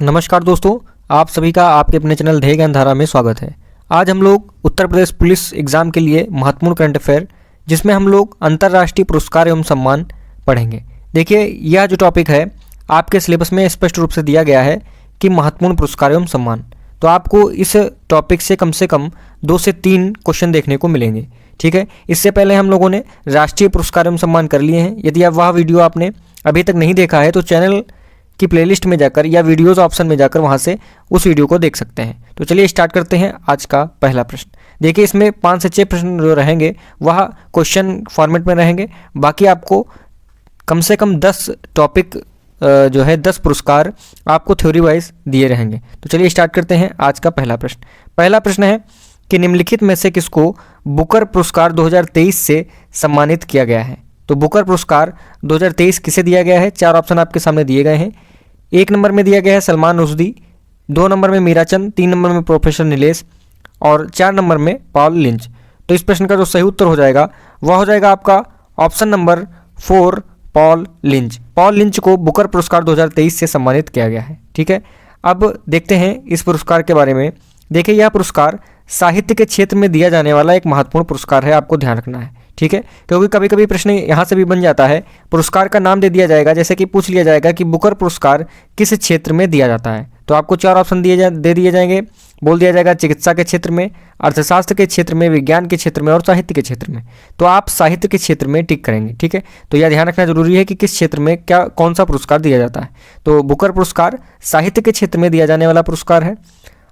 नमस्कार दोस्तों, आप सभी का आपके अपने चैनल ध्येय ज्ञान धारा में स्वागत है। आज हम लोग उत्तर प्रदेश पुलिस एग्जाम के लिए महत्वपूर्ण करंट अफेयर, जिसमें हम लोग अंतर्राष्ट्रीय पुरस्कार एवं सम्मान पढ़ेंगे। देखिए, यह जो टॉपिक है आपके सिलेबस में स्पष्ट रूप से दिया गया है कि महत्वपूर्ण पुरस्कार एवं सम्मान। तो आपको इस टॉपिक से कम 2 से 3 क्वेश्चन देखने को मिलेंगे। ठीक है, इससे पहले हम लोगों ने राष्ट्रीय पुरस्कार एवं सम्मान कर लिए हैं। यदि आप वह वीडियो आपने अभी तक नहीं देखा है तो चैनल की प्लेलिस्ट में जाकर या वीडियोस ऑप्शन में जाकर वहां से उस वीडियो को देख सकते हैं। तो चलिए स्टार्ट करते हैं आज का पहला प्रश्न। देखिए, इसमें 5 से 6 प्रश्न जो रहेंगे वह क्वेश्चन फॉर्मेट में रहेंगे। बाकी आपको कम से कम 10 टॉपिक जो है 10 पुरस्कार आपको थ्योरी वाइज दिए रहेंगे। तो चलिए स्टार्ट करते हैं आज का पहला प्रश्न। पहला प्रश्न है कि निम्नलिखित में से किसको बुकर पुरस्कार 2023 से सम्मानित किया गया है। तो बुकर पुरस्कार 2023 किसे दिया गया है? 4 ऑप्शन आपके सामने दिए गए हैं। 1 नंबर में दिया गया है सलमान रुश्दी, 2 नंबर में मीराचंद, 3 नंबर में प्रोफेसर नीलेश और 4 नंबर में पॉल लिंच। तो इस प्रश्न का जो सही उत्तर हो जाएगा वह हो जाएगा आपका option number 4, Paul lynch. Paul lynch को बुकर पुरस्कार 2023 से सम्मानित किया गया है। ठीक है, अब देखते हैं इस पुरस्कार के बारे में। देखिए, यह पुरस्कार साहित्य के क्षेत्र में दिया जाने वाला एक महत्वपूर्ण पुरस्कार है, आपको ध्यान रखना है। ठीक है, क्योंकि कभी कभी प्रश्न यहाँ से भी बन जाता है, पुरस्कार का नाम दे दिया जाएगा, जैसे कि पूछ लिया जाएगा कि बुकर पुरस्कार किस क्षेत्र में दिया जाता है। तो आपको 4 ऑप्शन दे दिए जाएंगे। बोल दिया जाएगा चिकित्सा के क्षेत्र में, अर्थशास्त्र के क्षेत्र में, विज्ञान के क्षेत्र में और साहित्य के क्षेत्र में। तो आप साहित्य के क्षेत्र में टिक करेंगे। ठीक है, तो यह ध्यान रखना जरूरी है कि किस क्षेत्र में कौन सा पुरस्कार दिया जाता है। तो बुकर पुरस्कार साहित्य के क्षेत्र में दिया जाने वाला पुरस्कार है।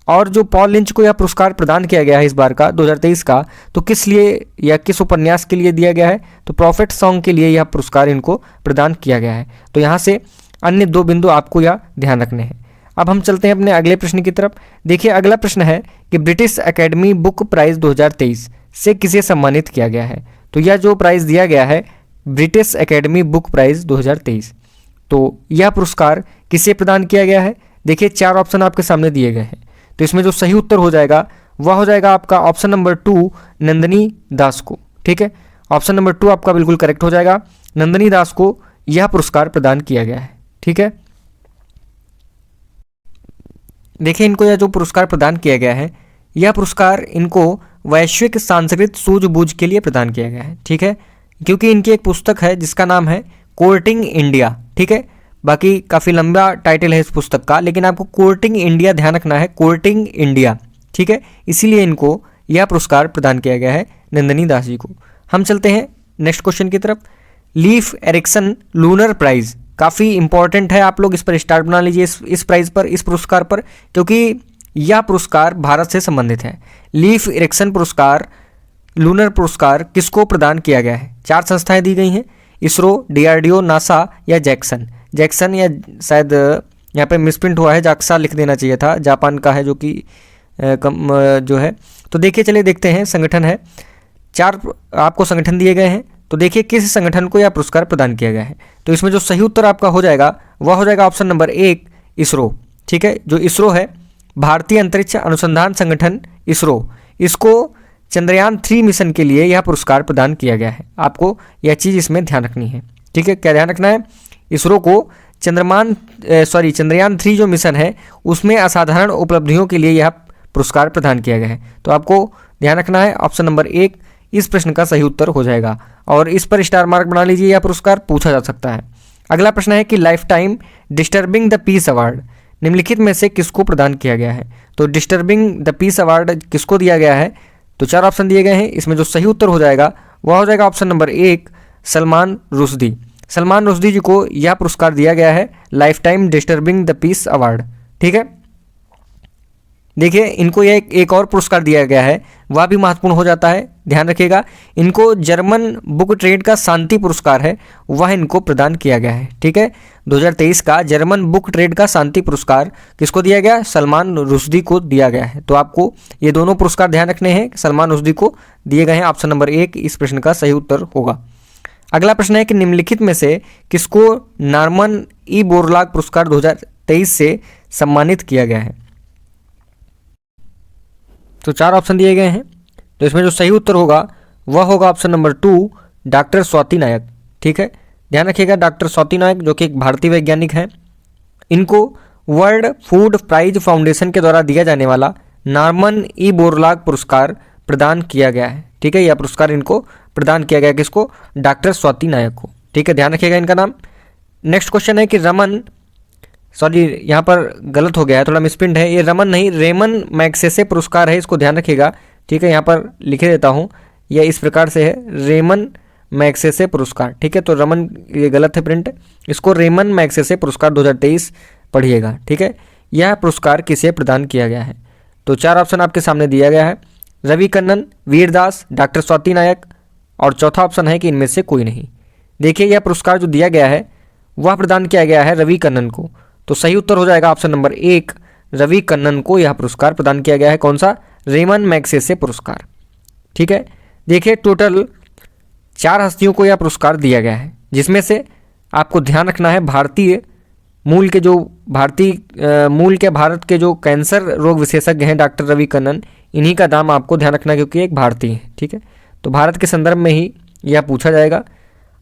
और जो पॉल लिंच को यह पुरस्कार प्रदान किया गया है इस बार का 2023 का, तो किस लिए या किस उपन्यास के लिए दिया गया है? तो प्रॉफिट सॉन्ग के लिए यह पुरस्कार इनको प्रदान किया गया है। तो यहाँ से अन्य 2 बिंदु आपको यह ध्यान रखने हैं। अब हम चलते हैं अपने अगले प्रश्न की तरफ। देखिए, अगला प्रश्न है कि ब्रिटिश एकेडमी बुक प्राइज 2023 से किसे सम्मानित किया गया है। तो यह जो प्राइज दिया गया है ब्रिटिश एकेडमी बुक प्राइज 2023, तो यह पुरस्कार किसे प्रदान किया गया है? देखिए, 4 ऑप्शन आपके सामने दिए गए हैं। तो इसमें जो सही उत्तर हो जाएगा वह हो जाएगा आपका ऑप्शन नंबर 2, नंदिनी दास को। ठीक है, ऑप्शन नंबर 2 आपका बिल्कुल करेक्ट हो जाएगा। नंदिनी दास को यह पुरस्कार प्रदान किया गया है। ठीक है, देखिए, इनको यह जो पुरस्कार प्रदान किया गया है, यह पुरस्कार इनको वैश्विक सांस्कृतिक सूझबूझ के लिए प्रदान किया गया है। ठीक है, क्योंकि इनकी एक पुस्तक है जिसका नाम है कोर्टिंग इंडिया। ठीक है, बाकी काफ़ी लंबा टाइटल है इस पुस्तक का, लेकिन आपको कोर्टिंग इंडिया ध्यान रखना है, कोर्टिंग इंडिया। ठीक है, इसीलिए इनको यह पुरस्कार प्रदान किया गया है नंदिनी दास जी को। हम चलते हैं नेक्स्ट क्वेश्चन की तरफ। लीफ एरिक्सन लूनर प्राइज काफ़ी इंपॉर्टेंट है, आप लोग इस पर स्टार बना लीजिए, इस प्राइज पर, इस पुरस्कार पर, क्योंकि यह पुरस्कार भारत से संबंधित है। लीफ एरिक्सन पुरस्कार, लूनर पुरस्कार किसको प्रदान किया गया है? 4 संस्थाएं दी गई हैं, इसरो, डीआरडीओ, नासा या जैक्सन या शायद यहाँ पे मिसप्रिंट हुआ है, जाक्सा लिख देना चाहिए था, जापान का है जो कि जो है। तो देखिए, चलिए देखते हैं। संगठन है, 4 आपको संगठन दिए गए हैं। तो देखिए किस संगठन को यह पुरस्कार प्रदान किया गया है। तो इसमें जो सही उत्तर आपका हो जाएगा वह हो जाएगा ऑप्शन नंबर 1, इसरो। ठीक है, जो इसरो है, भारतीय अंतरिक्ष अनुसंधान संगठन इसरो, इसको चंद्रयान 3 मिशन के लिए यह पुरस्कार प्रदान किया गया है। आपको यह चीज़ इसमें ध्यान रखनी है। ठीक है, क्या ध्यान रखना है? इसरो को चंद्रयान 3 जो मिशन है उसमें असाधारण उपलब्धियों के लिए यह पुरस्कार प्रदान किया गया है। तो आपको ध्यान रखना है, ऑप्शन नंबर 1 इस प्रश्न का सही उत्तर हो जाएगा और इस पर स्टार मार्क बना लीजिए, यह पुरस्कार पूछा जा सकता है। अगला प्रश्न है कि life time disturbing the peace award निम्नलिखित में से किसको प्रदान किया गया है। तो डिस्टर्बिंग द पीस अवार्ड किसको दिया गया है? तो 4 ऑप्शन दिए गए हैं। इसमें जो सही उत्तर हो जाएगा वह हो जाएगा ऑप्शन नंबर 1, सलमान रुश्दी। सलमान रुश्दी जी को यह पुरस्कार दिया गया है, life time disturbing the peace award. ठीक है, देखिए, इनको यह एक और पुरस्कार दिया गया है, वह भी महत्वपूर्ण हो जाता है, ध्यान रखिएगा। इनको जर्मन बुक ट्रेड का शांति पुरस्कार है, वह इनको प्रदान किया गया है। ठीक है, 2023 का जर्मन बुक ट्रेड का शांति पुरस्कार किसको दिया गया? सलमान रुश्दी को दिया गया है। तो आपको ये दोनों पुरस्कार ध्यान रखने हैं, सलमान रुश्दी को दिए गए हैं। ऑप्शन नंबर 1 इस प्रश्न का सही उत्तर होगा। अगला प्रश्न है कि निम्नलिखित में से किसको नॉर्मन ई बोरलॉग पुरस्कार 2023 से सम्मानित किया गया है। तो 4 ऑप्शन दिए गए हैं। तो इसमें जो सही उत्तर होगा वह होगा ऑप्शन नंबर 2, डॉक्टर स्वाति नायक। ठीक है, ध्यान रखिएगा, डॉक्टर स्वाति नायक जो कि एक भारतीय वैज्ञानिक हैं, इनको वर्ल्ड फूड प्राइज फाउंडेशन के द्वारा दिया जाने वाला नॉर्मन ई बोरलॉग पुरस्कार प्रदान किया गया है। ठीक है, यह पुरस्कार इनको प्रदान किया गया, किसको? डॉक्टर स्वाति नायक को। ठीक है, ध्यान रखिएगा इनका नाम। नेक्स्ट क्वेश्चन है कि रमन, सॉरी यहाँ पर गलत हो गया है, थोड़ा मिसप्रिंट है, ये रमन नहीं रेमन मैग्सेसे पुरस्कार है, इसको ध्यान रखिएगा। ठीक है, यहाँ पर लिखे देता हूँ, यह इस प्रकार से है, रेमन मैग्सेसे पुरस्कार। ठीक है, तो रमन ये गलत है प्रिंट, इसको रेमन मैग्सेसे पुरस्कार 2023 पढ़िएगा। ठीक है, यह पुरस्कार किसे प्रदान किया गया है? तो 4 ऑप्शन आपके सामने दिया गया है, रवि कन्नन, वीरदास, डॉक्टर स्वाति नायक, और चौथा ऑप्शन है कि इनमें से कोई नहीं। देखिए, यह पुरस्कार जो दिया गया है वह प्रदान किया गया है रवि कन्नन को, तो सही उत्तर हो जाएगा ऑप्शन नंबर 1, रवि कन्नन को यह पुरस्कार प्रदान किया गया है। कौन सा? रेमन मैग्सेसे पुरस्कार। ठीक है, देखिए टोटल 4 हस्तियों को यह पुरस्कार दिया गया है, जिसमें से आपको ध्यान रखना है भारतीय मूल के भारत के जो कैंसर रोग विशेषज्ञ हैं डॉक्टर रवि कन्नन, इन्हीं का नाम आपको ध्यान रखना है क्योंकि एक भारतीय है। ठीक है, तो भारत के संदर्भ में ही यह पूछा जाएगा,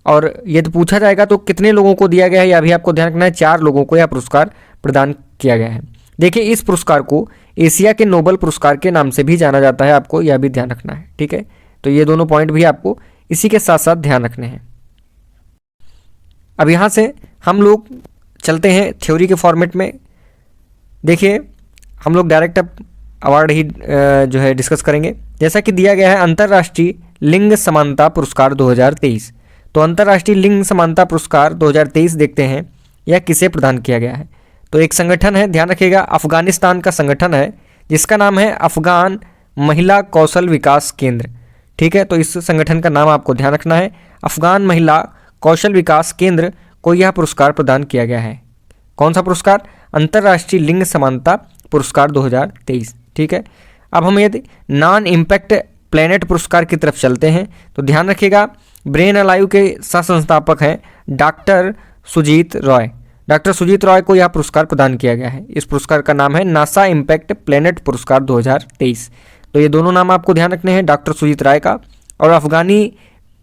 और यदि पूछा जाएगा तो कितने लोगों को दिया गया है यह भी आपको ध्यान रखना है। 4 लोगों को यह पुरस्कार प्रदान किया गया है। देखिए, इस पुरस्कार को एशिया के नोबेल पुरस्कार के नाम से भी जाना जाता है, आपको यह भी ध्यान रखना है। ठीक है, तो ये दोनों पॉइंट भी आपको इसी के साथ साथ ध्यान रखने हैं। अब यहाँ से हम लोग चलते हैं थ्योरी के फॉर्मेट में। देखिए, हम लोग डायरेक्ट अब अवार्ड ही जो है डिस्कस करेंगे। जैसा कि दिया गया है अंतर्राष्ट्रीय लिंग समानता पुरस्कार 2023, तो अंतर्राष्ट्रीय लिंग समानता पुरस्कार 2023 देखते हैं यह किसे प्रदान किया गया है। तो एक संगठन है, ध्यान रखिएगा, अफगानिस्तान का संगठन है जिसका नाम है अफगान महिला कौशल विकास केंद्र। ठीक है, तो इस संगठन का नाम आपको ध्यान रखना है, अफगान महिला कौशल विकास केंद्र को यह पुरस्कार प्रदान किया गया है। कौन सा पुरस्कार? अंतर्राष्ट्रीय लिंग समानता पुरस्कार 2023। ठीक है, अब हम यदि नॉन इम्पैक्ट प्लेनेट पुरस्कार की तरफ चलते हैं तो ध्यान रखिएगा, ब्रेन अलाइव के सह संस्थापक हैं डॉक्टर सुजीत रॉय। डॉक्टर सुजीत रॉय को यह पुरस्कार प्रदान किया गया है। इस पुरस्कार का नाम है नासा इम्पैक्ट प्लेनेट पुरस्कार 2023। तो ये दोनों नाम आपको ध्यान रखने हैं, डॉक्टर सुजीत राय का, और अफगानी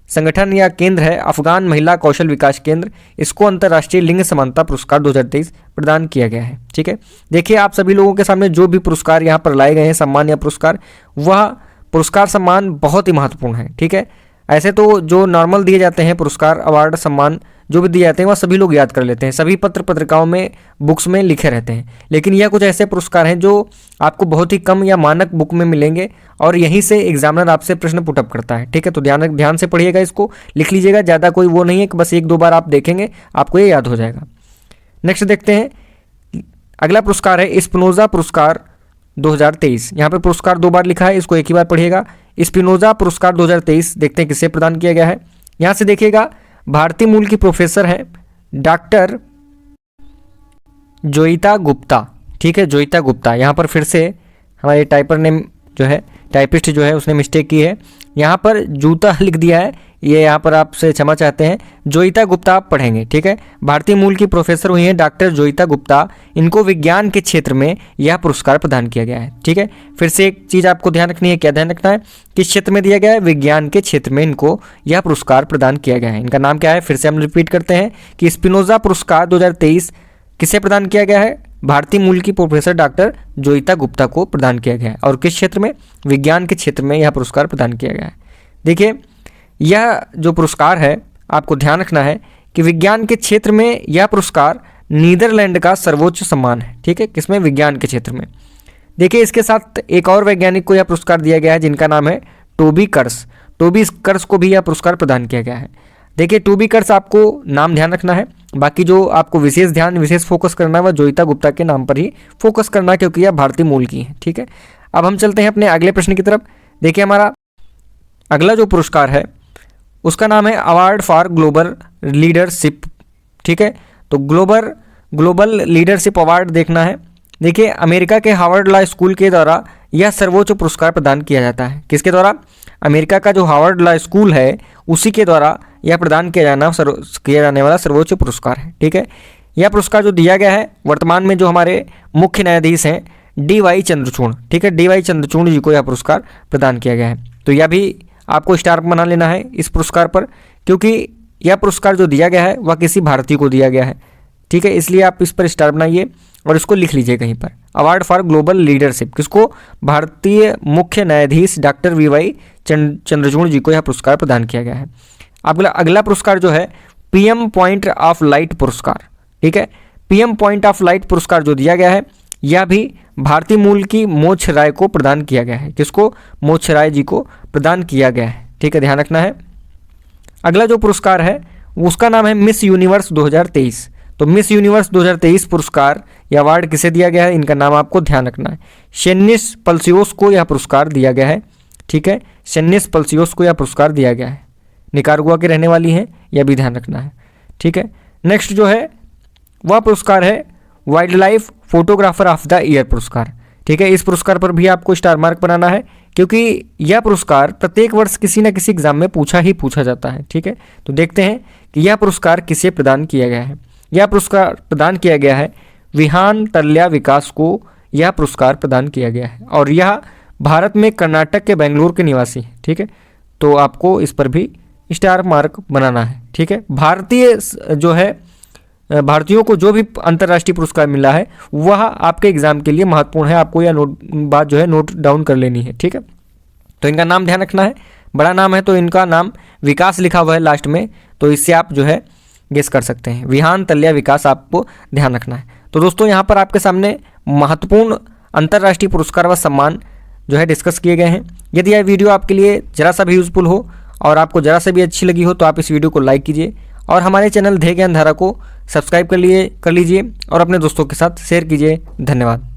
संगठन या केंद्र है अफगान महिला कौशल विकास केंद्र, इसको अंतर्राष्ट्रीय लिंग समानता पुरस्कार 2023 प्रदान किया गया है। ठीक है, देखिए आप सभी लोगों के सामने जो भी पुरस्कार यहाँ पर लाए गए हैं, सम्मान या पुरस्कार, वह पुरस्कार सम्मान बहुत ही महत्वपूर्ण है। ठीक है, ऐसे तो जो नॉर्मल दिए जाते हैं पुरस्कार अवार्ड सम्मान जो भी दिए जाते हैं वह सभी लोग याद कर लेते हैं, सभी पत्र पत्रिकाओं में बुक्स में लिखे रहते हैं, लेकिन यह कुछ ऐसे पुरस्कार हैं जो आपको बहुत ही कम या मानक बुक में मिलेंगे और यहीं से एग्जामिनर आपसे प्रश्न पुटअप करता है। ठीक है, तो ध्यान से पढ़िएगा, इसको लिख लीजिएगा, ज़्यादा कोई वो नहीं है कि बस 1-2 बार आप देखेंगे आपको ये याद हो जाएगा। नेक्स्ट देखते हैं, अगला पुरस्कार है स्पिनोजा पुरस्कार 2023। यहाँ पर पुरस्कार 2 बार लिखा है, इसको एक ही बार पढ़िएगा। स्पिनोजा पुरस्कार 2023 देखते हैं किसे प्रदान किया गया है। यहाँ से देखिएगा, भारतीय मूल की प्रोफेसर है डॉक्टर जोईता गुप्ता। ठीक है, जोईता गुप्ता, यहाँ पर फिर से हमारे टाइपर ने जो है टाइपिस्ट जो है उसने मिस्टेक की है, यहाँ पर जूता लिख दिया है, ये यहाँ पर आपसे क्षमा चाहते हैं, जोईता गुप्ता आप पढ़ेंगे। ठीक है, भारतीय मूल की प्रोफेसर हुई हैं डॉक्टर जोईता गुप्ता, इनको विज्ञान के क्षेत्र में यह पुरस्कार प्रदान किया गया है। ठीक है, फिर से एक चीज़ आपको ध्यान रखनी है, क्या ध्यान रखना है, किस क्षेत्र में दिया गया है? विज्ञान के क्षेत्र में इनको यह पुरस्कार प्रदान किया गया है। इनका नाम क्या है? फिर से हम रिपीट करते हैं कि स्पिनोजा पुरस्कार 2023 किसे प्रदान किया गया है? भारतीय मूल की प्रोफेसर डॉक्टर जोईता गुप्ता को प्रदान किया गया है, और किस क्षेत्र में? विज्ञान के क्षेत्र में यह पुरस्कार प्रदान किया गया है। देखिए, यह जो पुरस्कार है आपको ध्यान रखना है कि विज्ञान के क्षेत्र में यह पुरस्कार नीदरलैंड का सर्वोच्च सम्मान है। ठीक है, किसमें? विज्ञान के क्षेत्र में। देखिए, इसके साथ एक और वैज्ञानिक को यह पुरस्कार दिया गया है जिनका नाम है टोबी कर्स। टोबी कर्स को भी यह पुरस्कार प्रदान किया गया है। देखिए, टोबी कर्स आपको नाम ध्यान रखना है, बाकी जो आपको विशेष फोकस करना है वह जोईता गुप्ता के नाम पर ही फोकस करना है क्योंकि यह भारतीय मूल की है। ठीक है, अब हम चलते हैं अपने अगले प्रश्न की तरफ। देखिए, हमारा अगला जो पुरस्कार है उसका नाम है अवार्ड फॉर ग्लोबल लीडरशिप। ठीक है, तो ग्लोबल लीडरशिप अवार्ड देखना है। देखिए, अमेरिका के हार्वर्ड लॉ स्कूल के द्वारा यह सर्वोच्च पुरस्कार प्रदान किया जाता है। किसके द्वारा? अमेरिका का जो हार्वर्ड लॉ स्कूल है उसी के द्वारा यह प्रदान किया जाने वाला सर्वोच्च पुरस्कार है। ठीक है, यह पुरस्कार जो दिया गया है वर्तमान में जो हमारे मुख्य न्यायाधीश हैं DY चंद्रचूड़, ठीक है, DY चंद्रचूड़ जी को यह पुरस्कार प्रदान किया गया है। तो यह भी आपको स्टार बना लेना है इस पुरस्कार पर, क्योंकि यह पुरस्कार जो दिया गया है वह किसी भारतीय को दिया गया है। ठीक है, इसलिए आप इस पर स्टार बनाइए और इसको लिख लीजिए कहीं पर। अवार्ड फॉर ग्लोबल लीडरशिप, किसको? भारतीय मुख्य न्यायाधीश डॉक्टर वी.वाई. चंद्रचूड़ जी को यह पुरस्कार प्रदान किया गया है। अगला पुरस्कार जो है पीएम पॉइंट ऑफ लाइट पुरस्कार, ठीक है। पीएम पॉइंट ऑफ लाइट पुरस्कार जो दिया गया है यह भी भारतीय मूल की मोक्ष राय को प्रदान किया गया है। किसको? मोक्ष राय जी को प्रदान किया गया है, ठीक है, ध्यान रखना है। अगला जो पुरस्कार है उसका नाम है मिस यूनिवर्स 2023। तो मिस यूनिवर्स 2023 पुरस्कार या अवार्ड किसे दिया गया है, इनका नाम आपको ध्यान रखना है। शेनिस पल्सियोस को यह पुरस्कार दिया गया है, ठीक है, शेनिस पल्सियोस को यह पुरस्कार दिया गया है। निकारागुआ के रहने वाली हैं, यह भी ध्यान रखना है, ठीक है। नेक्स्ट जो है वह पुरस्कार है wild life photographer of the year पुरस्कार, ठीक है। इस पुरस्कार पर भी आपको स्टार मार्क बनाना है क्योंकि यह पुरस्कार प्रत्येक वर्ष किसी न किसी एग्जाम में पूछा जाता है, ठीक है। तो देखते हैं कि यह पुरस्कार किसे प्रदान किया गया है। यह पुरस्कार प्रदान किया गया है विहान तल्या विकास को यह पुरस्कार प्रदान किया गया है और यह भारत में कर्नाटक के बेंगलुरु के निवासी हैं, ठीक है। तो आपको इस पर भी स्टार मार्क बनाना है, ठीक है। भारतीयों को जो भी अंतर्राष्ट्रीय पुरस्कार मिला है वह आपके एग्जाम के लिए महत्वपूर्ण है। आपको यह बात जो है नोट डाउन कर लेनी है, ठीक है। तो इनका नाम ध्यान रखना है, बड़ा नाम है तो इनका नाम विकास लिखा हुआ है लास्ट में, तो इससे आप जो है गेस कर सकते हैं। विहान तल्या विकास आपको ध्यान रखना है। तो दोस्तों यहाँ पर आपके सामने महत्वपूर्ण अंतर्राष्ट्रीय पुरस्कार व सम्मान जो है डिस्कस किए गए हैं। यदि यह वीडियो आपके लिए जरा सा भी यूजफुल हो और आपको जरा सा भी अच्छी लगी हो तो आप इस वीडियो को लाइक कीजिए और हमारे चैनल ध्येय ज्ञान धारा को सब्सक्राइब कर लीजिए और अपने दोस्तों के साथ शेयर कीजिए। धन्यवाद।